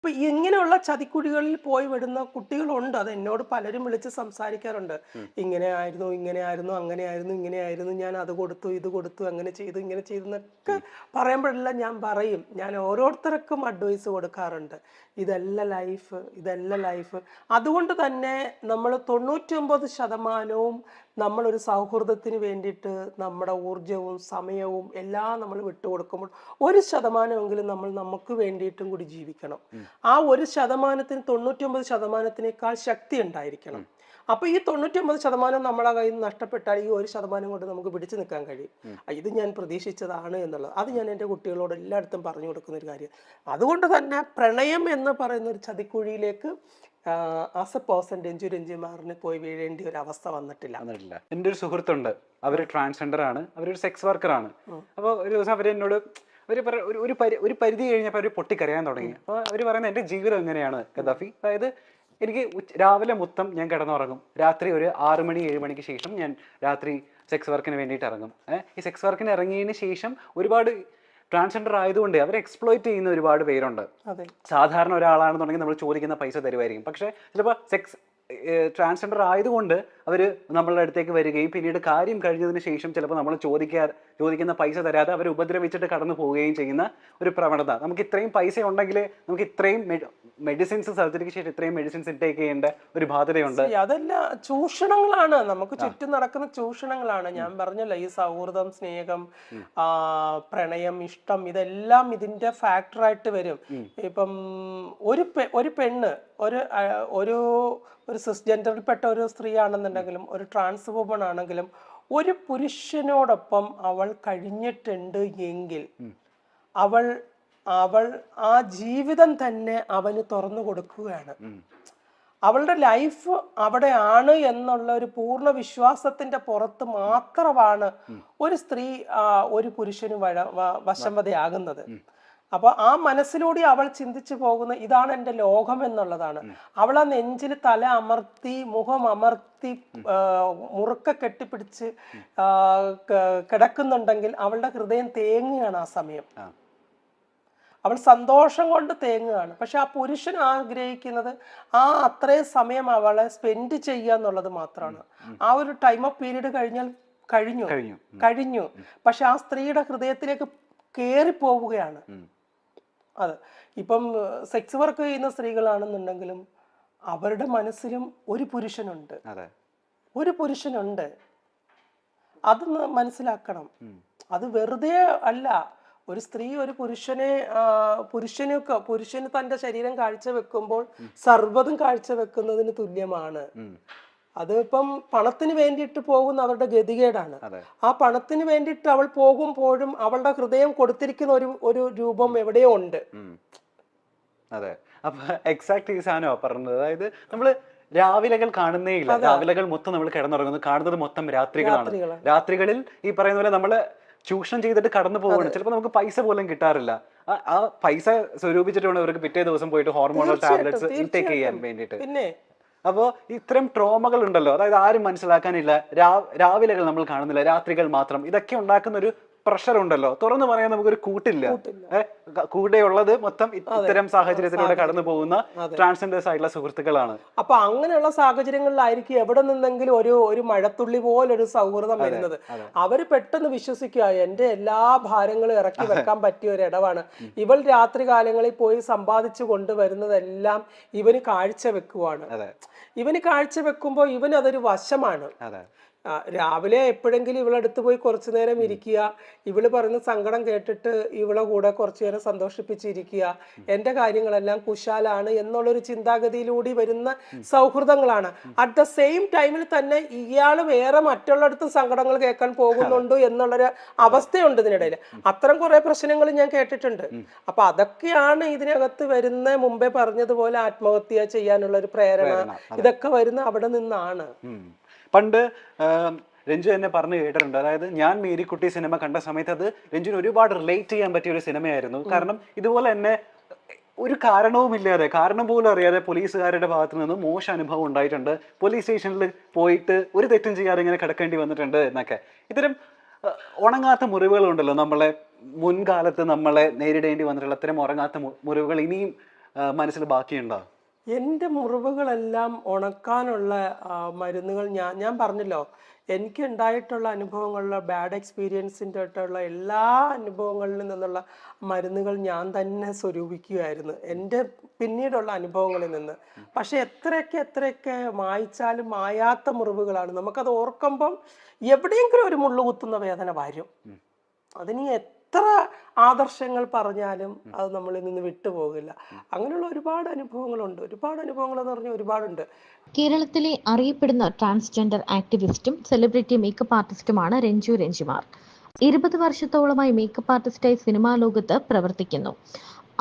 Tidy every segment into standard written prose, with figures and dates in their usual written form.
ഇപ്പൊ ഇങ്ങനെയുള്ള ചതിക്കുഴികളിൽ പോയി വിടുന്ന കുട്ടികളുണ്ട്. അത് എന്നോട് പലരും വിളിച്ച് സംസാരിക്കാറുണ്ട്. ഇങ്ങനെ ആയിരുന്നു, അങ്ങനെയായിരുന്നു, ഇങ്ങനെയായിരുന്നു, ഞാൻ അത് കൊടുത്തു, ഇത് കൊടുത്തു, അങ്ങനെ ചെയ്തു, ഇങ്ങനെ ചെയ്തു എന്നൊക്കെ പറയുമ്പോഴെല്ലാം ഞാൻ പറയും, ഞാൻ ഓരോരുത്തർക്കും അഡ്വൈസ് കൊടുക്കാറുണ്ട്. ഇതല്ല ലൈഫ്. അതുകൊണ്ട് തന്നെ നമ്മൾ 99% നമ്മളൊരു സൗഹൃദത്തിന് വേണ്ടിയിട്ട് നമ്മുടെ ഊർജവും സമയവും എല്ലാം നമ്മൾ വിട്ടുകൊടുക്കുമ്പോൾ 1% നമ്മൾ നമുക്ക് വേണ്ടിയിട്ടും കൂടി ജീവിക്കണം. ആ 1%ത്തിന് 99%-നേക്കാൾ ശക്തി ഉണ്ടായിരിക്കണം. അപ്പൊ ഈ 99% നമ്മളെ കയ്യിൽ നിന്ന് നഷ്ടപ്പെട്ടാൽ ഈ 1% കൊണ്ട് നമുക്ക് പിടിച്ചു നിൽക്കാൻ കഴിയും. ഇത് ഞാൻ പ്രതീക്ഷിച്ചതാണ് എന്നുള്ളത് അത് ഞാൻ എൻ്റെ കുട്ടികളോട് എല്ലായിടത്തും പറഞ്ഞു കൊടുക്കുന്ന ഒരു കാര്യം. അതുകൊണ്ട് തന്നെ പ്രണയം എന്ന് പറയുന്ന ഒരു ചതിക്കുഴിയിലേക്ക് ആസ് എ പേഴ്സൺ രഞ്ജുമാറിന് പോയി വീഴേണ്ട ഒരു അവസ്ഥ വന്നിട്ടില്ല. എൻ്റെ ഒരു സുഹൃത്തുണ്ട്, അവര് ട്രാൻസ്ജെൻഡർ ആണ്, അവരൊരു സെക്സ് വർക്കർ ആണ്. അപ്പോൾ ഒരു ദിവസം അവരെന്നോട് ഒരു പരിധി കഴിഞ്ഞപ്പോൾ അവർ പൊട്ടിക്കരയാൻ തുടങ്ങി. അപ്പോൾ അവർ പറയുന്നത് എൻ്റെ ജീവിതം എങ്ങനെയാണ് ഗദ്ദാഫി, അതായത് എനിക്ക് രാവിലെ മൊത്തം ഞാൻ കിടന്നുറങ്ങും, രാത്രി ഒരു 6 മണി 7 മണിക്ക് ശേഷം ഞാൻ രാത്രി സെക്സ് വർക്കിന് വേണ്ടിയിട്ട് ഇറങ്ങും. ഈ സെക്സ് വർക്കിന് ഇറങ്ങിയതിന് ശേഷം ഒരുപാട് ട്രാൻസ്ജെൻഡർ ആയതുകൊണ്ട് അവരെ എക്സ്പ്ലോയിറ്റ് ചെയ്യുന്ന ഒരുപാട് പേരുണ്ട്. സാധാരണ ഒരാളാണെന്നുണ്ടെങ്കിൽ നമ്മൾ ചോദിക്കുന്ന പൈസ തരുമായിരിക്കും, പക്ഷേ ചിലപ്പോൾ സെക്സ് ട്രാൻസ്ജെൻഡർ ആയതുകൊണ്ട് അവർ നമ്മളുടെ അടുത്തേക്ക് വരികയും പിന്നീട് കാര്യം കഴിഞ്ഞതിന് ശേഷം ചിലപ്പോൾ നമ്മൾ ചോദിക്കുന്ന പൈസ തരാതെ അവർ ഉപദ്രവിച്ചിട്ട് കടന്നു പോവുകയും ചെയ്യുന്ന ഒരു പ്രവണത. നമുക്ക് ഇത്രയും പൈസ ഉണ്ടെങ്കിൽ നമുക്ക് ഇത്രയും മെഡിസിൻസ്, സർജറിക്ക് ശേഷം ഇത്രയും മെഡിസിൻസ് ഇൻടേക്ക് ചെയ്യേണ്ട ഒരു ബാധ്യതയുണ്ട്. അതെല്ലാം ചൂഷണങ്ങളാണ്, നമുക്ക് ചുറ്റും നടക്കുന്ന ചൂഷണങ്ങളാണ്. ഞാൻ പറഞ്ഞല്ലോ, ഈ സൗഹൃദം, സ്നേഹം, പ്രണയം, ഇഷ്ടം, ഇതെല്ലാം ഇതിന്റെ ഫാക്ടറായിട്ട് വരും. ഇപ്പം ഒരു പെണ്ണ് ഒരു സിസ്ജെൻഡറിൽപ്പെട്ട ഒരു സ്ത്രീ ആണെന്നുണ്ടെങ്കിലും ഒരു ട്രാൻസ് വുമൺ ആണെങ്കിലും ഒരു പുരുഷനോടൊപ്പം അവൾ കഴിഞ്ഞിട്ടുണ്ട് എങ്കിൽ അവൾ ആ ജീവിതം തന്നെ അവന് തുറന്നു കൊടുക്കുകയാണ്. അവളുടെ ലൈഫ് അവിടെയാണ് എന്നുള്ള ഒരു പൂർണ്ണ വിശ്വാസത്തിന്റെ പുറത്ത് മാത്രമാണ് ഒരു സ്ത്രീ ഒരു പുരുഷന് വശംവദയാകുന്നത്. അപ്പൊ ആ മനസ്സിലൂടെ അവൾ ചിന്തിച്ചു പോകുന്ന ഇതാണ് എൻ്റെ ലോകം എന്നുള്ളതാണ്. അവൾ ആ നെഞ്ചിൽ തല അമർത്തി, മുഖം അമർത്തി, മുറുക്ക കെട്ടിപ്പിടിച്ച് കിടക്കുന്നുണ്ടെങ്കിൽ അവളുടെ ഹൃദയം തേങ്ങുകയാണ്. ആ സമയം അവൾ സന്തോഷം കൊണ്ട് തേങ്ങുകയാണ്. പക്ഷെ ആ പുരുഷൻ ആഗ്രഹിക്കുന്നത് അത്രയും സമയം അവളെ സ്പെൻഡ് ചെയ്യുക എന്നുള്ളത് മാത്രമാണ്. ആ ഒരു ടൈം ഓഫ് പീരീഡ് കഴിഞ്ഞാൽ കഴിഞ്ഞു. പക്ഷെ ആ സ്ത്രീയുടെ ഹൃദയത്തിലേക്ക് കേറിപ്പോവുകയാണ്. അതെ, ഇപ്പം സെക്സ് വർക്ക് ചെയ്യുന്ന സ്ത്രീകളാണെന്നുണ്ടെങ്കിലും അവരുടെ മനസ്സിലും ഒരു പുരുഷനുണ്ട്. അത് മനസ്സിലാക്കണം. അത് വെറുതെ അല്ല. ഒരു സ്ത്രീ ഒരു പുരുഷന് തന്റെ ശരീരം കാഴ്ചവെക്കുമ്പോൾ സർവ്വതും കാഴ്ചവെക്കുന്നതിന് തുല്യമാണ്. അതിപ്പം പണത്തിന് വേണ്ടിയിട്ട് പോകുന്ന അവരുടെ ഗതികേടാണ്. ആ പണത്തിന് വേണ്ടിയിട്ട് അവൾ പോകുമ്പോഴും അവളുടെ ഹൃദയം കൊടുത്തിരിക്കുന്ന ഒരു രൂപം എവിടെയോ ഉണ്ട്. അതെ, അപ്പൊ എക്സാക്ട് ഈ സാധനമാണ് പറഞ്ഞത്. അതായത് നമ്മള് രാവിലെകൾ കാണുന്നേ ഇല്ല, രാവിലെകൾ മൊത്തം നമ്മൾ കിടന്നുറങ്ങുന്നു, കാണുന്നത് മൊത്തം രാത്രികളാണ്. രാത്രികളിൽ ഈ പറയുന്ന പോലെ നമ്മള് ചൂഷണം ചെയ്തിട്ട് കടന്നു പോവുകയാണ്. ചിലപ്പോൾ നമുക്ക് പൈസ പോലും കിട്ടാറില്ല. ആ പൈസ സ്വരൂപിച്ചിട്ട് വേണം ഇവർക്ക് പിറ്റേ ദിവസം പോയിട്ട് ഹോർമോണൽ ടാബ്ലറ്റ്സ് ഇൻടേക്ക് ചെയ്യാൻ വേണ്ടിയിട്ട്. അപ്പോൾ ഇത്തരം ട്രോമകൾ ഉണ്ടല്ലോ, അതായത് ആരും മനസ്സിലാക്കാനില്ല. രാവിലെകൾ നമ്മൾ കാണുന്നില്ല, രാത്രികൾ മാത്രം. ഇതൊക്കെ ഉണ്ടാക്കുന്ന ഒരു പ്രഷർ ഉണ്ടല്ലോ, തുറന്നു പറയാൻ നമുക്കൊരു കൂട്ടില്ല. കൂടെയുള്ളത് മൊത്തം ഇത്തരം സാഹചര്യത്തിലൂടെ കടന്നു പോകുന്ന ട്രാൻസ്ജെൻഡേഴ്സ് ആയിട്ടുള്ള സുഹൃത്തുക്കളാണ്. അപ്പൊ അങ്ങനെയുള്ള സാഹചര്യങ്ങളിലായിരിക്കും എവിടെ നിന്നെങ്കിലും ഒരു മഴത്തുള്ളി പോലൊരു സൗഹൃദം വരുന്നത്. അവര് പെട്ടെന്ന് വിശ്വസിക്കുക എന്റെ എല്ലാ ഭാരങ്ങളും ഇറക്കി വെക്കാൻ പറ്റിയ ഒരു ഇടവാണ്. ഇവൾ രാത്രി കാലങ്ങളിൽ പോയി സമ്പാദിച്ചു കൊണ്ടുവരുന്നതെല്ലാം ഇവന് കാഴ്ചവെക്കുവാണ്. ഇവന് കാഴ്ചവെക്കുമ്പോൾ ഇവന് അതൊരു വശമാണ്. രാവിലെ എപ്പോഴെങ്കിലും ഇവളടുത്ത് പോയി കുറച്ചു നേരം ഇരിക്കുക, ഇവള് പറയുന്ന സങ്കടം കേട്ടിട്ട് ഇവളെ കൂടെ കുറച്ചു നേരം സന്തോഷിപ്പിച്ചിരിക്കുക, എൻ്റെ കാര്യങ്ങളെല്ലാം കുശാലാണ് എന്നുള്ളൊരു ചിന്താഗതിയിലൂടെ വരുന്ന സൗഹൃദങ്ങളാണ്. അറ്റ് ദ സെയിം ടൈമിൽ തന്നെ ഇയാൾ വേറെ മറ്റുള്ളടത്തും സങ്കടങ്ങൾ കേൾക്കാൻ പോകുന്നുണ്ട് എന്നുള്ളൊരു അവസ്ഥയുണ്ട് ഇതിനിടയിൽ. അത്തരം കുറെ പ്രശ്നങ്ങൾ ഞാൻ കേട്ടിട്ടുണ്ട്. അപ്പൊ അതൊക്കെയാണ് ഇതിനകത്ത് വരുന്ന, മുമ്പേ പറഞ്ഞതുപോലെ ആത്മഹത്യ ചെയ്യാനുള്ള ഒരു പ്രേരണ, ഇതൊക്കെ വരുന്ന അവിടെ നിന്നാണ്. പണ്ട് രഞ്ജു എന്നെ പറഞ്ഞു കേട്ടിട്ടുണ്ട്. അതായത് ഞാൻ മേരിക്കുട്ടി സിനിമ കണ്ട സമയത്ത് അത് രഞ്ജുവിന് ഒരുപാട് റിലേറ്റ് ചെയ്യാൻ പറ്റിയ ഒരു സിനിമയായിരുന്നു. കാരണം ഇതുപോലെ തന്നെ ഒരു കാരണവുമില്ലാതെ, കാരണം പോലും അറിയാതെ പോലീസുകാരുടെ ഭാഗത്ത് നിന്ന് മോശം അനുഭവം ഉണ്ടായിട്ടുണ്ട്. പോലീസ് സ്റ്റേഷനിൽ പോയിട്ട് ഒരു തെറ്റും ചെയ്യാതെ ഇങ്ങനെ കിടക്കേണ്ടി വന്നിട്ടുണ്ട് എന്നൊക്കെ. ഇത്തരം ഉണങ്ങാത്ത മുറിവുകളുണ്ടല്ലോ, നമ്മളെ മുൻകാലത്ത് നമ്മളെ നേരിടേണ്ടി വന്നിട്ടുള്ള ഇത്തരം ഉറങ്ങാത്ത മുറിവുകൾ ഇനിയും മനസ്സിൽ ബാക്കിയുണ്ടോ? എൻ്റെ മുറിവുകളെല്ലാം ഉണക്കാനുള്ള മരുന്നുകൾ ഞാൻ പറഞ്ഞല്ലോ, എനിക്ക് ഉണ്ടായിട്ടുള്ള അനുഭവങ്ങളിലെ ബാഡ് എക്സ്പീരിയൻസിൻ്റെ ആയിട്ടുള്ള എല്ലാ അനുഭവങ്ങളിൽ നിന്നുള്ള മരുന്നുകൾ ഞാൻ തന്നെ സ്വരൂപിക്കുകയായിരുന്നു എൻ്റെ പിന്നീടുള്ള അനുഭവങ്ങളിൽ നിന്ന്. പക്ഷെ എത്രയൊക്കെ മായ്ച്ചാലും മായാത്ത മുറിവുകളാണ്. നമുക്കത് ഓർക്കുമ്പം എവിടെയെങ്കിലും ഒരു മുള്ളു കുത്തുന്ന വേദന വരും. അതിന് എത്ര ആദർശങ്ങൾ പറഞ്ഞാലും അത് നമ്മളിൽ നിന്ന് വിട്ടുപോകില്ല. അങ്ങനെയുള്ള ഒരുപാട് അനുഭവങ്ങളുണ്ട്. ഒരുപാട് അനുഭവങ്ങൾ എന്ന് പറഞ്ഞാൽ ഒരുപാടുണ്ട്. കേരളത്തിലെ അറിയപ്പെടുന്ന ട്രാൻസ്ജെൻഡർ ആക്ടിവിസ്റ്റും സെലിബ്രിറ്റി മേക്കപ്പ് ആർട്ടിസ്റ്റുമാണ് രഞ്ജു രഞ്ജിമാർ. 20 വർഷത്തോളമായി മേക്കപ്പ് ആർട്ടിസ്റ്റായി സിനിമാ ലോകത്ത് പ്രവർത്തിക്കുന്നു.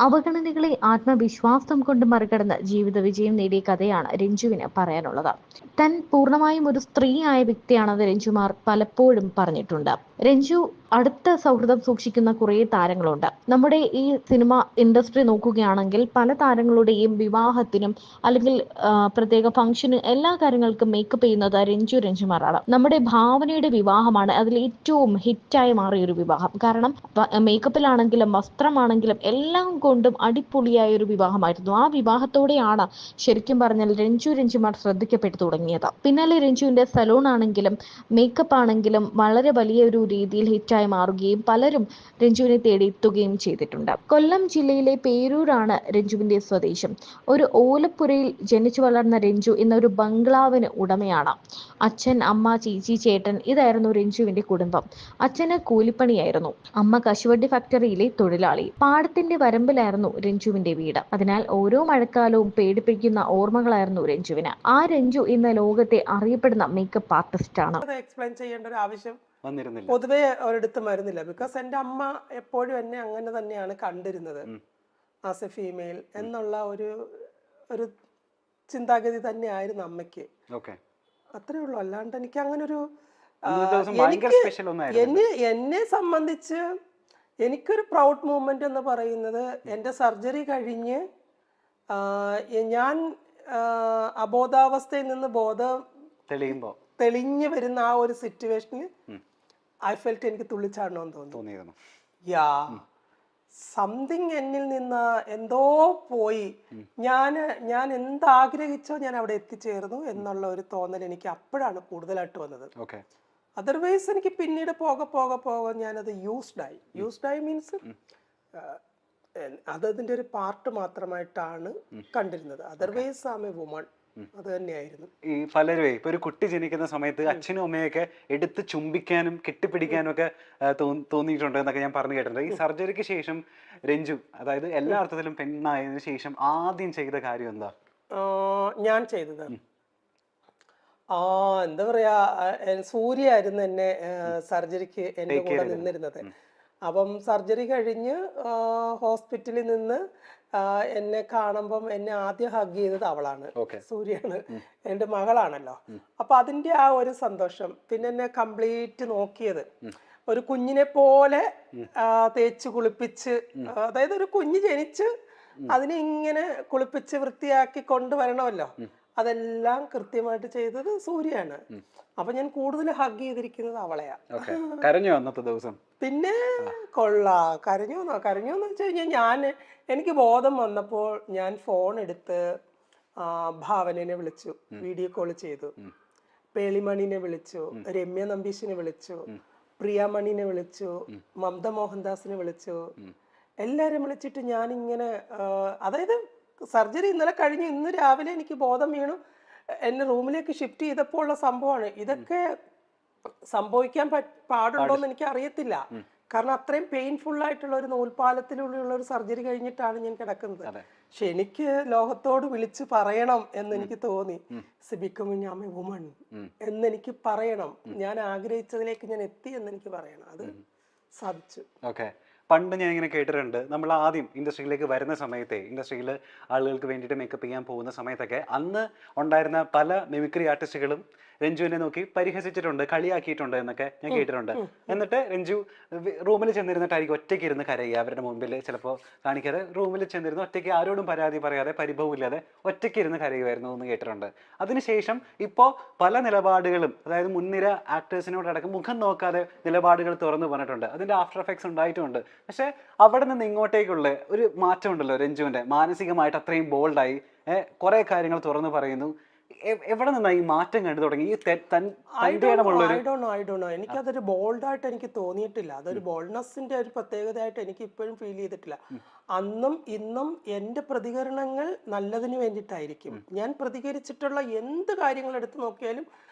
അവഗണനകളെ ആത്മവിശ്വാസം കൊണ്ട് മറികടന്ന് ജീവിത വിജയം നേടിയ കഥയാണ് രഞ്ജുവിന് പറയാനുള്ളത്. താൻ പൂർണ്ണമായും ഒരു സ്ത്രീയായ വ്യക്തിയാണെന്ന് രഞ്ജുമാർ പലപ്പോഴും പറഞ്ഞിട്ടുണ്ട്. രഞ്ജു അടുത്ത സൗഹൃദം സൂക്ഷിക്കുന്ന കുറേ താരങ്ങളുണ്ട്. നമ്മുടെ ഈ സിനിമ ഇൻഡസ്ട്രി നോക്കുകയാണെങ്കിൽ പല താരങ്ങളുടെയും വിവാഹത്തിനും അല്ലെങ്കിൽ പ്രത്യേക ഫംഗ്ഷന് എല്ലാ കാര്യങ്ങൾക്കും മേക്കപ്പ് ചെയ്യുന്നത് രഞ്ജുമാറാണ്. നമ്മുടെ ഭാവനയുടെ വിവാഹമാണ് അതിൽ ഏറ്റവും ഹിറ്റായി മാറിയ ഒരു വിവാഹം. കാരണം മേക്കപ്പിലാണെങ്കിലും വസ്ത്രമാണെങ്കിലും എല്ലാം കൊണ്ടും അടിപൊളിയായ ഒരു വിവാഹമായിരുന്നു. ആ വിവാഹത്തോടെയാണ് ശരിക്കും പറഞ്ഞാൽ രഞ്ജുമാർ ശ്രദ്ധിക്കപ്പെട്ടു തുടങ്ങിയത്. പിന്നാലെ രഞ്ജുവിന്റെ സലൂൺ ആണെങ്കിലും മേക്കപ്പ് ആണെങ്കിലും വളരെ വലിയ ഒരു രീതിയിൽ ഹിറ്റായി മാറുകയും പലരും രഞ്ജുവിനെ തേടി എത്തുകയും ചെയ്തിട്ടുണ്ട്. കൊല്ലം ജില്ലയിലെ പേരൂരാണ് രഞ്ജുവിന്റെ സ്വദേശം. ഒരു ഓലപ്പുരയിൽ ജനിച്ചു വളർന്ന രഞ്ജു ഇന്നൊരു ബംഗ്ലാവിന് ഉടമയാണ്. അച്ഛൻ, അമ്മ, ചേച്ചി, ചേട്ടൻ ഇതായിരുന്നു രഞ്ജുവിന്റെ കുടുംബം. അച്ഛന് കൂലിപ്പണിയായിരുന്നു, അമ്മ കശുവണ്ടി ഫാക്ടറിയിലെ തൊഴിലാളി. പാടത്തിന്റെ വരമ്പിലായിരുന്നു രഞ്ജുവിന്റെ വീട്. അതിനാൽ ഓരോ മഴക്കാലവും പേടിപ്പിക്കുന്ന ഓർമ്മകളായിരുന്നു രഞ്ജുവിന്. ആ രഞ്ജു ഇന്ന് ലോകത്തെ അറിയപ്പെടുന്ന മേക്കപ്പ് ആർട്ടിസ്റ്റ് ആണ്. എക്സ്പ്ലെയിൻ ചെയ്യേണ്ട ഒരു ആവശ്യം വന്നിരുന്നില്ല, പൊതുവെ ഒരിടത്തും വരുന്നില്ല. ബിക്കോസ് എൻ്റെ അമ്മ എപ്പോഴും എന്നെ അങ്ങനെ തന്നെയാണ് കണ്ടിരുന്നത്, ആസ് എ ഫീമെയിൽ എന്നുള്ള ഒരു ചിന്താഗതി തന്നെയായിരുന്നു അമ്മയ്ക്ക്. അത്രേ ഉള്ളൂ. അല്ലാണ്ട് എനിക്ക് അങ്ങനെ ഒരു എന്നെ സംബന്ധിച്ച് എനിക്കൊരു പ്രൗഡ് മൂമെന്റ് എന്ന് പറയുന്നത് എൻ്റെ സർജറി കഴിഞ്ഞ് ഞാൻ അബോധാവസ്ഥയിൽ നിന്ന് ബോധം തെളിഞ്ഞു വരുന്ന ആ ഒരു സിറ്റുവേഷനിൽ ഐ ഫെൽറ്റ് എനിക്ക് തുള്ളിച്ചാടണമെന്ന് തോന്നിയിരുന്നു. യാ, സംതിങ് എന്നിൽ നിന്ന് എന്തോ പോയി. ഞാൻ എന്താഗ്രഹിച്ചോ ഞാൻ അവിടെ എത്തിച്ചേർന്നു എന്നുള്ള ഒരു തോന്നൽ എനിക്ക് അപ്പോഴാണ് കൂടുതലായിട്ട് വന്നത്. അതർവൈസ് എനിക്ക് പിന്നീട് പോകെ ഞാനത് യൂസ്ഡായി മീൻസ് അതിന്റെ ഒരു പാർട്ട് മാത്രമായിട്ടാണ് കണ്ടിരുന്നത്. Otherwise am a woman. അത് തന്നെയായിരുന്നു. ഈ പലരും ഇപ്പൊ ഒരു കുട്ടി ജനിക്കുന്ന സമയത്ത് അച്ഛനും അമ്മയൊക്കെ എടുത്ത് ചുംബിക്കാനും കെട്ടിപ്പിടിക്കാനും ഒക്കെ തോന്നിയിട്ടുണ്ട് എന്നൊക്കെ ഞാൻ പറഞ്ഞു കേട്ടിട്ടുണ്ട്. ഈ സർജറിക്ക് ശേഷം രഞ്ജു, അതായത് എല്ലാ അർത്ഥത്തിലും പെണ്ണായതിനു ശേഷം ആദ്യം ചെയ്ത കാര്യം എന്താ? ഞാൻ ചെയ്തത് എന്താ പറയാ, സൂര്യായിരുന്നു എന്നെ സർജറിക്ക് എന്റെ കൂടെ നിന്നിരുന്നത്. അപ്പം സർജറി കഴിഞ്ഞ് ഹോസ്പിറ്റലിൽ നിന്ന് എന്നെ കാണുമ്പം എന്നെ ആദ്യം ഹഗ് ചെയ്തത് അവളാണ്, സൂര്യാണ്. എൻ്റെ മകളാണല്ലോ. അപ്പൊ അതിന്റെ ആ ഒരു സന്തോഷം. പിന്നെ എന്നെ കംപ്ലീറ്റ് നോക്കിയത് ഒരു കുഞ്ഞിനെ പോലെ തേച്ച് കുളിപ്പിച്ച്, അതായത് ഒരു കുഞ്ഞ് ജനിച്ച് അതിനെ ഇങ്ങനെ കുളിപ്പിച്ച് വൃത്തിയാക്കി കൊണ്ടുവരണമല്ലോ, അതെല്ലാം കൃത്യമായിട്ട് ചെയ്തത് സൂര്യാണ്. അപ്പൊ ഞാൻ കൂടുതൽ ഹഗ് ചെയ്തിരിക്കുന്നത് അവളെയാ. കരഞ്ഞോ അന്നത്തെ ദിവസം? പിന്നെ കരഞ്ഞോന്ന് വെച്ച് കഴിഞ്ഞാൽ എനിക്ക് ബോധം വന്നപ്പോൾ ഞാൻ ഫോൺ എടുത്ത് ഭാവനനെ വിളിച്ചു, വീഡിയോ കോൾ ചെയ്തു, പേളിമണിനെ വിളിച്ചു, രമ്യ നമ്പീശിനെ വിളിച്ചു, പ്രിയമണിനെ വിളിച്ചു, മമത മോഹൻദാസിനെ വിളിച്ചു. എല്ലാരും വിളിച്ചിട്ട് ഞാനിങ്ങനെ, അതായത് സർജറി ഇന്നലെ കഴിഞ്ഞ് ഇന്ന് രാവിലെ എനിക്ക് ബോധം വീണു, എന്നെ റൂമിലേക്ക് ഷിഫ്റ്റ് ചെയ്തപ്പോൾ ഉള്ള സംഭവമാണ്. ഇതൊക്കെ സംഭവിക്കാൻ പാടുണ്ടോ എന്ന് എനിക്ക് അറിയത്തില്ല. കാരണം അത്രയും പെയിൻഫുൾ ആയിട്ടുള്ള ഒരു നൂൽപാലത്തിലുള്ള ഒരു സർജറി കഴിഞ്ഞിട്ടാണ് ഞാൻ കിടക്കുന്നത്. പക്ഷെ എനിക്ക് ലോകത്തോട് വിളിച്ച് പറയണം എന്ന് എനിക്ക് തോന്നി, ബിക്കമിങ് ഐ എ വുമൺ എന്നെനിക്ക് പറയണം. ഞാൻ ആഗ്രഹിച്ചതിലേക്ക് ഞാൻ എത്തി എന്നെനിക്ക് പറയണം. അത് സാധിച്ചു. പണ്ട് ഞാൻ ഇങ്ങനെ കേട്ടിട്ടുണ്ട്, നമ്മൾ ആദ്യം ഇൻഡസ്ട്രിയിലേക്ക് വരുന്ന സമയത്തെ, ഇൻഡസ്ട്രിയിൽ ആളുകൾക്ക് വേണ്ടിയിട്ട് മേക്കപ്പ് ചെയ്യാൻ പോകുന്ന സമയത്തൊക്കെ അന്ന് ഉണ്ടായിരുന്ന പല മിമിക്രി ആർട്ടിസ്റ്റുകളും രഞ്ജുവിനെ നോക്കി പരിഹസിച്ചിട്ടുണ്ട്, കളിയാക്കിയിട്ടുണ്ട് എന്നൊക്കെ ഞാൻ കേട്ടിട്ടുണ്ട്. എന്നിട്ട് രഞ്ജു റൂമിൽ ചെന്നിരുന്നിട്ടായിരിക്കും ഒറ്റയ്ക്ക് ഇരുന്ന് കരയുക. അവരുടെ മുമ്പിൽ ചിലപ്പോൾ കാണിക്കാതെ റൂമിൽ ചെന്നിരുന്ന് ഒറ്റയ്ക്ക് ആരോടും പരാതി പറയാതെ പരിഭവമില്ലാതെ ഒറ്റയ്ക്ക് ഇരുന്ന് കരയുമായിരുന്നു എന്ന് കേട്ടിട്ടുണ്ട്. അതിനുശേഷം ഇപ്പോൾ പല നിലപാടുകളും, അതായത് മുൻനിര ആക്ടേഴ്സിനോടടക്കം മുഖം നോക്കാതെ നിലപാടുകൾ തുറന്നു പറഞ്ഞിട്ടുണ്ട്. അതിൻ്റെ ആഫ്റ്റർ എഫക്ട്സ് ഉണ്ടായിട്ടുമുണ്ട്. പക്ഷെ അവിടെ നിന്ന് ഇങ്ങോട്ടേക്കുള്ള ഒരു മാറ്റം ഉണ്ടല്ലോ രഞ്ജുവിന്റെ, മാനസികമായിട്ട് അത്രയും ബോൾഡായി കുറെ കാര്യങ്ങൾ തുറന്നു പറയുന്നു. എവിടെ നിന്നാണ് ഈ മാറ്റം കണ്ടു തുടങ്ങി? ഈ എനിക്കതൊരു ബോൾഡായിട്ട് എനിക്ക് തോന്നിയിട്ടില്ല. അതൊരു ബോൾഡ്നെസ്സിന്റെ ഒരു പ്രത്യേകതയായിട്ട് എനിക്ക് ഇപ്പോഴും ഫീൽ ചെയ്തിട്ടില്ല. അന്നും ഇന്നും എൻ്റെ പ്രതികരണങ്ങൾ നല്ലതിന് വേണ്ടിയിട്ടായിരിക്കും. ഞാൻ പ്രതികരിച്ചിട്ടുള്ള എന്ത് കാര്യങ്ങൾ എടുത്തു നോക്കിയാലും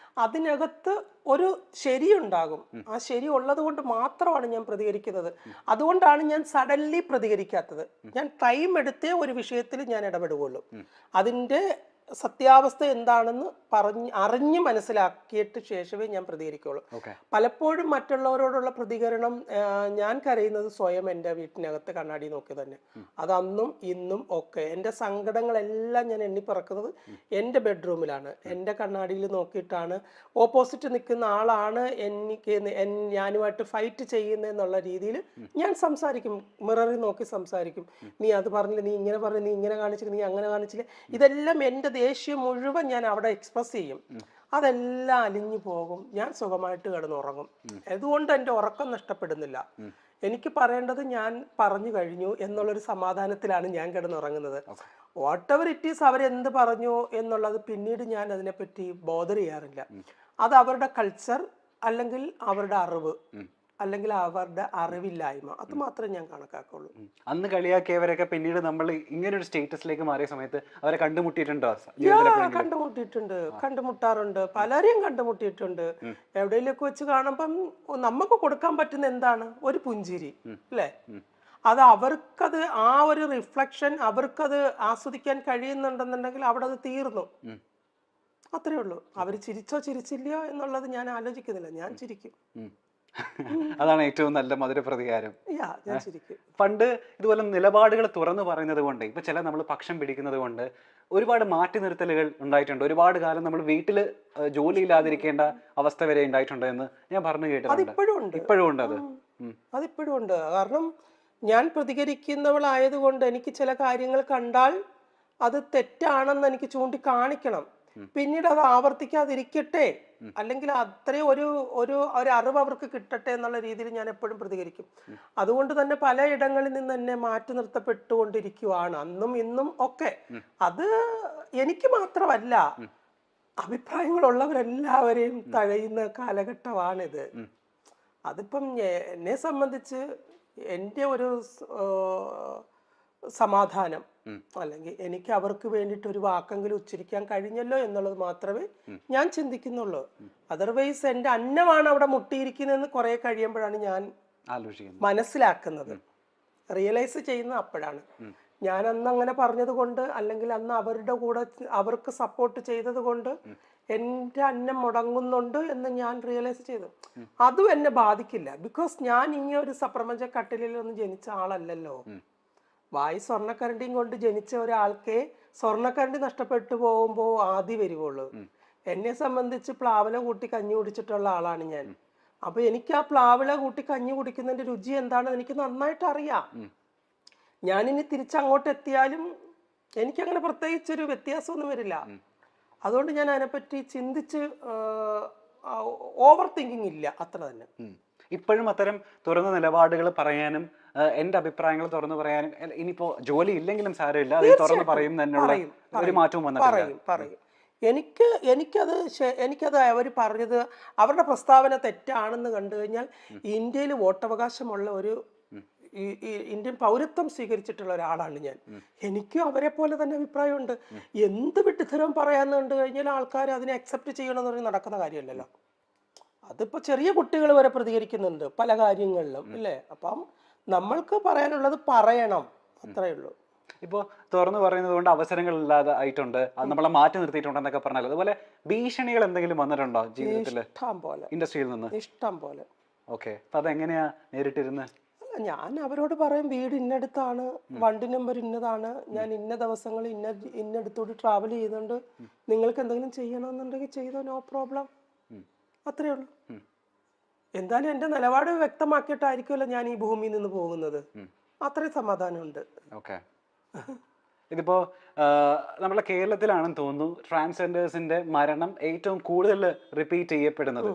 അതിനകത്ത് ഒരു ശരിയുണ്ടാകും. ആ ശരി ഉള്ളത് കൊണ്ട് മാത്രമാണ് ഞാൻ പ്രതികരിക്കുന്നത്. അതുകൊണ്ടാണ് ഞാൻ സഡൻലി പ്രതികരിക്കാത്തത്. ഞാൻ ടൈം എടുത്തേ ഒരു വിഷയത്തിൽ ഞാൻ ഇടപെടുകയുള്ളൂ. അതിൻ്റെ സത്യാവസ്ഥ എന്താണെന്ന് അറിഞ്ഞ് മനസ്സിലാക്കിയിട്ട് ശേഷമേ ഞാൻ പ്രതികരിക്കുള്ളൂ. പലപ്പോഴും മറ്റുള്ളവരോടുള്ള പ്രതികരണം ഞാൻ കരയുന്നത് സ്വയം എൻ്റെ വീട്ടിനകത്ത് കണ്ണാടി നോക്കി തന്നെ. അത് അന്നും ഇന്നും ഒക്കെ എൻ്റെ സങ്കടങ്ങളെല്ലാം ഞാൻ എണ്ണിപ്പറക്കുന്നത് എൻ്റെ ബെഡ്റൂമിലാണ്. എൻ്റെ കണ്ണാടിയിൽ നോക്കിയിട്ടാണ് ഓപ്പോസിറ്റ് നിൽക്കുന്ന ആളാണ് ഞാനുമായിട്ട് ഫൈറ്റ് ചെയ്യുന്നതെന്നുള്ള രീതിയിൽ ഞാൻ സംസാരിക്കും. മിററിൽ നോക്കി സംസാരിക്കും. നീ അത് പറഞ്ഞില്ല, നീ ഇങ്ങനെ പറഞ്ഞു, നീ ഇങ്ങനെ കാണിച്ചില്ല, നീ അങ്ങനെ കാണിച്ചില്ല. ഇതെല്ലാം എൻ്റെ ദേഷ്യം മുഴുവൻ ഞാൻ അവിടെ എക്സ്പ്രസ് ചെയ്യും. അതെല്ലാം അലിഞ്ഞു പോകും. ഞാൻ സുഖമായിട്ട് കിടന്നുറങ്ങും. അതുകൊണ്ട് എൻ്റെ ഉറക്കം നഷ്ടപ്പെടുന്നില്ല. എനിക്ക് പറയേണ്ടത് ഞാൻ പറഞ്ഞു കഴിഞ്ഞു എന്നുള്ളൊരു സമാധാനത്തിലാണ് ഞാൻ കിടന്നുറങ്ങുന്നത്. വാട്ട് എവർ ഇറ്റ് ഈസ്, അവരെന്ത് പറഞ്ഞു എന്നുള്ളത് പിന്നീട് ഞാൻ അതിനെപ്പറ്റി ബോധർ ചെയ്യാറില്ല. അത് അവരുടെ കൾച്ചർ, അല്ലെങ്കിൽ അവരുടെ അറിവ്, അല്ലെങ്കിൽ അവരുടെ അറിവില്ലായ്മ, അത് മാത്രമേ ഞാൻ കണക്കാക്കുള്ളൂ. അന്ന് കളിയാക്കിയവരൊക്കെ പിന്നീട് നമ്മൾ ഇങ്ങനെ ഒരു സ്റ്റേറ്റസിലേക്ക് മാറിയ സമയത്ത് അവരെ കണ്ടുമുട്ടിയിട്ടുണ്ടോ? കണ്ടുമുട്ടാറുണ്ട്. പലരെയും കണ്ടുമുട്ടിയിട്ടുണ്ട്. എവിടെയെങ്കിലൊക്കെ വെച്ച് കാണുമ്പം നമുക്ക് കൊടുക്കാൻ പറ്റുന്ന എന്താണ്? ഒരു പുഞ്ചിരി, അല്ലേ? അത് അവർക്കത് ആ ഒരു റിഫ്ലക്ഷൻ അവർക്കത് ആസ്വദിക്കാൻ കഴിയുന്നുണ്ടെന്നുണ്ടെങ്കിൽ അവിടെ അത് തീർന്നു. അത്രേ ഉള്ളൂ. അവർ ചിരിച്ചോ ചിരിച്ചില്ലയോ എന്നുള്ളത് ഞാൻ ആലോചിക്കുന്നില്ല. ഞാൻ ചിരിക്കും. അതാണ് ഏറ്റവും നല്ല മധുര പ്രതികാരം. ഞാൻ ചിരിക്കും. പണ്ട് ഇതുപോലെ നിലപാടുകൾ തുറന്നു പറയുന്നത് കൊണ്ട്, ഇപ്പൊ ചില നമ്മൾ പക്ഷം പിടിക്കുന്നത് കൊണ്ട് ഒരുപാട് മാറ്റി നിർത്തലുകൾ ഉണ്ടായിട്ടുണ്ട്. ഒരുപാട് കാലം നമ്മൾ വീട്ടിൽ ജോലിയില്ലാതിരിക്കേണ്ട അവസ്ഥ വരെ ഉണ്ടായിട്ടുണ്ട് എന്ന് ഞാൻ പറഞ്ഞു കേട്ടിട്ടുണ്ട്. ഇപ്പോഴും ഉണ്ട്. അതിപ്പോഴും ഉണ്ട്. കാരണം ഞാൻ പ്രതികരിക്കുന്നവളായതുകൊണ്ട് എനിക്ക് ചില കാര്യങ്ങൾ കണ്ടാൽ അത് തെറ്റാണെന്ന് എനിക്ക് ചൂണ്ടിക്കാണിക്കണം. പിന്നീട് അത് ആവർത്തിക്കാതിരിക്കട്ടെ, അല്ലെങ്കിൽ അത്രയും ഒരു അറിവ് അവർക്ക് കിട്ടട്ടെ എന്നുള്ള രീതിയിൽ ഞാൻ എപ്പോഴും പ്രതികരിക്കും. അതുകൊണ്ട് തന്നെ പലയിടങ്ങളിൽ നിന്ന് എന്നെ മാറ്റി നിർത്തപ്പെട്ടുകൊണ്ടിരിക്കുവാണ് അന്നും ഇന്നും ഒക്കെ. അത് എനിക്ക് മാത്രമല്ല, അഭിപ്രായങ്ങളുള്ളവരെല്ലാവരെയും തഴയുന്ന കാലഘട്ടമാണിത്. അതിപ്പം എന്നെ സംബന്ധിച്ച് എൻ്റെ ഒരു സമാധാനം, അല്ലെങ്കിൽ എനിക്ക് അവർക്ക് വേണ്ടിയിട്ട് ഒരു വാക്കെങ്കിലും ഉച്ചരിക്കാൻ കഴിഞ്ഞല്ലോ എന്നുള്ളത് മാത്രമേ ഞാൻ ചിന്തിക്കുന്നുള്ളൂ. അതർവൈസ് എൻ്റെ അന്നമാണ് അവിടെ മുട്ടിയിരിക്കുന്നതെന്ന് കുറെ കഴിയുമ്പോഴാണ് ഞാൻ മനസ്സിലാക്കുന്നത്, റിയലൈസ് ചെയ്യുന്നത് അപ്പോഴാണ്. ഞാൻ അന്ന് അങ്ങനെ പറഞ്ഞത് കൊണ്ട്, അല്ലെങ്കിൽ അന്ന് അവരുടെ കൂടെ അവർക്ക് സപ്പോർട്ട് ചെയ്തത് കൊണ്ട് എൻ്റെ അന്നം മുടങ്ങുന്നുണ്ട് എന്ന് ഞാൻ റിയലൈസ് ചെയ്തു. അതും എന്നെ ബാധിക്കില്ല. ബിക്കോസ് ഞാൻ ഇങ്ങനെ ഒരു സപ്രപഞ്ച കട്ടിലൊന്നും ജനിച്ച ആളല്ലല്ലോ. വായി സ്വർണ്ണക്കരണ്ടിയും കൊണ്ട് ജനിച്ച ഒരാൾക്കേ സ്വർണ്ണക്കരണ്ടി നഷ്ടപ്പെട്ടു പോകുമ്പോൾ ആദ്യം വരുവുള്ളൂ. എന്നെ സംബന്ധിച്ച് പ്ലാവില കൂട്ടി കഞ്ഞി കുടിച്ചിട്ടുള്ള ആളാണ് ഞാൻ. അപ്പൊ എനിക്ക് ആ പ്ലാവില കൂട്ടി കഞ്ഞി കുടിക്കുന്നതിന്റെ രുചി എന്താണെന്ന് എനിക്ക് നന്നായിട്ട് അറിയാം. ഞാനിനി തിരിച്ചങ്ങോട്ട് എത്തിയാലും എനിക്കങ്ങനെ പ്രത്യേകിച്ചൊരു വ്യത്യാസമൊന്നും വരില്ല. അതുകൊണ്ട് ഞാൻ അതിനെപ്പറ്റി ചിന്തിച്ച് ഓവർ തിങ്കിങ് ഇല്ല, അത്ര തന്നെ. ഇപ്പോഴും അത്തരം തുറന്ന നിലപാടുകൾ പറയാനും എന്റെ അഭിപ്രായങ്ങൾ തുറന്നു പറയാനും, ഇനിയിപ്പോ ജോലി ഇല്ലെങ്കിലും സാരമില്ല, അത് തുറന്നു പറയും തന്നെയുള്ള ഒരു മാറ്റവും പറയും. എനിക്കത് അവർ പറഞ്ഞത്, അവരുടെ പ്രസ്താവന തെറ്റാണെന്ന് കണ്ടു കഴിഞ്ഞാൽ, ഇന്ത്യയിൽ വോട്ടവകാശമുള്ള ഒരു ഇന്ത്യൻ പൗരത്വം സ്വീകരിച്ചിട്ടുള്ള ഒരാളാണ് ഞാൻ. എനിക്കും അവരെ പോലെ തന്നെ അഭിപ്രായമുണ്ട്. എന്ത് വിട്ടുത്തരവും പറയാന്ന് കണ്ടു കഴിഞ്ഞാൽ ആൾക്കാർ അതിനെ അക്സെപ്റ്റ് ചെയ്യണമെന്ന് പറഞ്ഞ് നടക്കുന്ന കാര്യമല്ലല്ലോ. അതിപ്പോ ചെറിയ കുട്ടികൾ വരെ പ്രതികരിക്കുന്നുണ്ട് പല കാര്യങ്ങളിലും, അല്ലേ? അപ്പം നമ്മൾക്ക് പറയാനുള്ളത് പറയണം, അത്രേ ഉള്ളൂ. ഇപ്പോൾ തുറന്നു പറയുന്നത് കൊണ്ട് അവസരങ്ങൾ ഇല്ലാതെ ആയിട്ടുണ്ട്, നമ്മളെ മാറ്റി നിർത്തിയിട്ടുണ്ടെന്നൊക്കെ പറഞ്ഞാൽ, അതുപോലെ ഭീഷണികൾ എന്തെങ്കിലും വന്നിട്ടുണ്ടോ ജീവിതത്തിൽ? ഇഷ്ടം പോലെ, ഇൻഡസ്ട്രിയിൽ നിന്ന് ഇഷ്ടം പോലെ. ഓക്കെ, അപ്പൊ അതെങ്ങനെയാ നേരിട്ടിരുന്നത്? ഞാൻ അവരോട് പറയും, വീട് ഇന്നടുത്താണ്, വണ്ടി നമ്പർ ഇന്നതാണ്, ഞാൻ ഇന്ന ദിവസങ്ങൾ ഇന്നടുത്തോട്ട് ട്രാവൽ ചെയ്യുന്നുണ്ട്, നിങ്ങൾക്ക് എന്തെങ്കിലും ചെയ്യണമെന്നുണ്ടെങ്കിൽ ചെയ്തോ, നോ പ്രോബ്ലം, അത്രേ ഉള്ളൂ. എന്തായാലും എൻ്റെ നിലപാട് വ്യക്തമാക്കിയിട്ടായിരിക്കുമല്ലോ ഞാൻ ഈ ഭൂമിയിൽ നിന്ന് പോകുന്നത്. അത്രയും സമാധാനമുണ്ട്. ഓക്കെ. ഇതിപ്പോ നമ്മുടെ കേരളത്തിലാണെന്ന് തോന്നുന്നു ട്രാൻസ്ജെൻഡേഴ്സിന്റെ മരണം ഏറ്റവും കൂടുതൽ റിപ്പീറ്റ് ചെയ്യപ്പെടുന്നത്.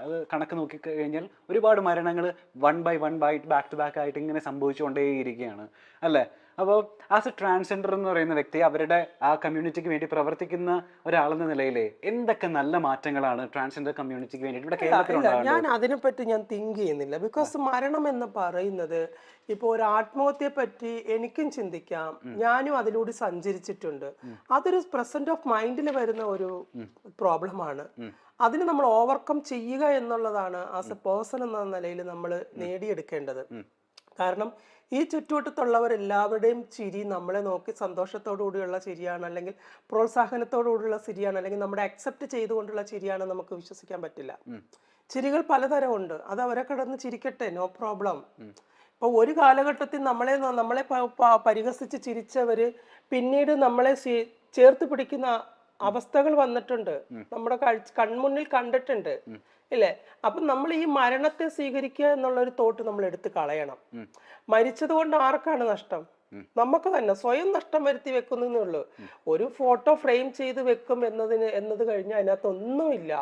അത് കണക്ക് നോക്കി കഴിഞ്ഞാൽ ഒരുപാട് മരണങ്ങൾ 1 by 1 ബാക്ക് ടു ബാക്ക് ആയിട്ട് ഇങ്ങനെ സംഭവിച്ചുകൊണ്ടേയിരിക്കുകയാണ് അല്ലേ? അപ്പോൾ ആസ് എ ട്രാൻസ്ജെൻഡർ എന്ന് പറയുന്ന വ്യക്തി, അവരുടെ ആ കമ്മ്യൂണിറ്റിക്ക് വേണ്ടി പ്രവർത്തിക്കുന്ന ഒരാളെന്ന നിലയിൽ എന്തൊക്കെ നല്ല മാറ്റങ്ങളാണ് ട്രാൻസ്ജെൻഡർ കമ്മ്യൂണിറ്റിക്ക് വേണ്ടി ഇവിടെ കേരളത്തിൽ ഞാൻ അതിനെപ്പറ്റി ഞാൻ തിങ്ക് ചെയ്യുന്നില്ല. ബിക്കോസ് മരണം എന്ന് പറയുന്നത് ഇപ്പോൾ ഒരു ആത്മഹത്യയെ പറ്റി എനിക്കും ചിന്തിക്കാം, ഞാനും അതിലൂടെ സഞ്ചരിച്ചിട്ടുണ്ട്. അതൊരു പ്രസന്റ് ഓഫ് മൈൻഡിൽ വരുന്ന ഒരു പ്രോബ്ലമാണ്. അതിന് നമ്മൾ ഓവർകം ചെയ്യുക എന്നുള്ളതാണ് ആസ് എ പേഴ്സൺ എന്ന നിലയിൽ നമ്മൾ നേടിയെടുക്കേണ്ടത്. കാരണം ഈ ചുറ്റുവട്ടത്തുള്ളവരെല്ലാവരുടെയും ചിരി നമ്മളെ നോക്കി സന്തോഷത്തോടു കൂടിയുള്ള ചിരിയാണ്, അല്ലെങ്കിൽ പ്രോത്സാഹനത്തോടു കൂടിയുള്ള ചിരിയാണ്, അല്ലെങ്കിൽ നമ്മുടെ അക്സെപ്റ്റ് ചെയ്തുകൊണ്ടുള്ള ചിരിയാണ് നമുക്ക് വിശ്വസിക്കാൻ പറ്റില്ല. ചിരികൾ പലതരമുണ്ട്. അത് അവരെ കിടന്ന് ചിരിക്കട്ടെ, നോ പ്രോബ്ലം. ഇപ്പൊ ഒരു കാലഘട്ടത്തിൽ നമ്മളെ പരിഹസിച്ച് ചിരിച്ചവര് പിന്നീട് നമ്മളെ ചേർത്ത് പിടിക്കുന്ന അവസ്ഥകൾ വന്നിട്ടുണ്ട്, നമ്മുടെ കൺമുന്നിൽ കണ്ടിട്ടുണ്ട് ഇല്ലേ? അപ്പൊ നമ്മൾ ഈ മരണത്തെ സ്വീകരിക്കുക എന്നുള്ള ഒരു തോട്ട് നമ്മൾ എടുത്ത് കളയണം. മരിച്ചത് കൊണ്ട് ആർക്കാണ് നഷ്ടം? നമുക്ക് തന്നെ സ്വയം നഷ്ടം വരുത്തി വെക്കുന്നേ ഉള്ളൂ. ഒരു ഫോട്ടോ ഫ്രെയിം ചെയ്ത് വെക്കും എന്നത് കഴിഞ്ഞാൽ അതിനകത്ത് ഒന്നുമില്ല.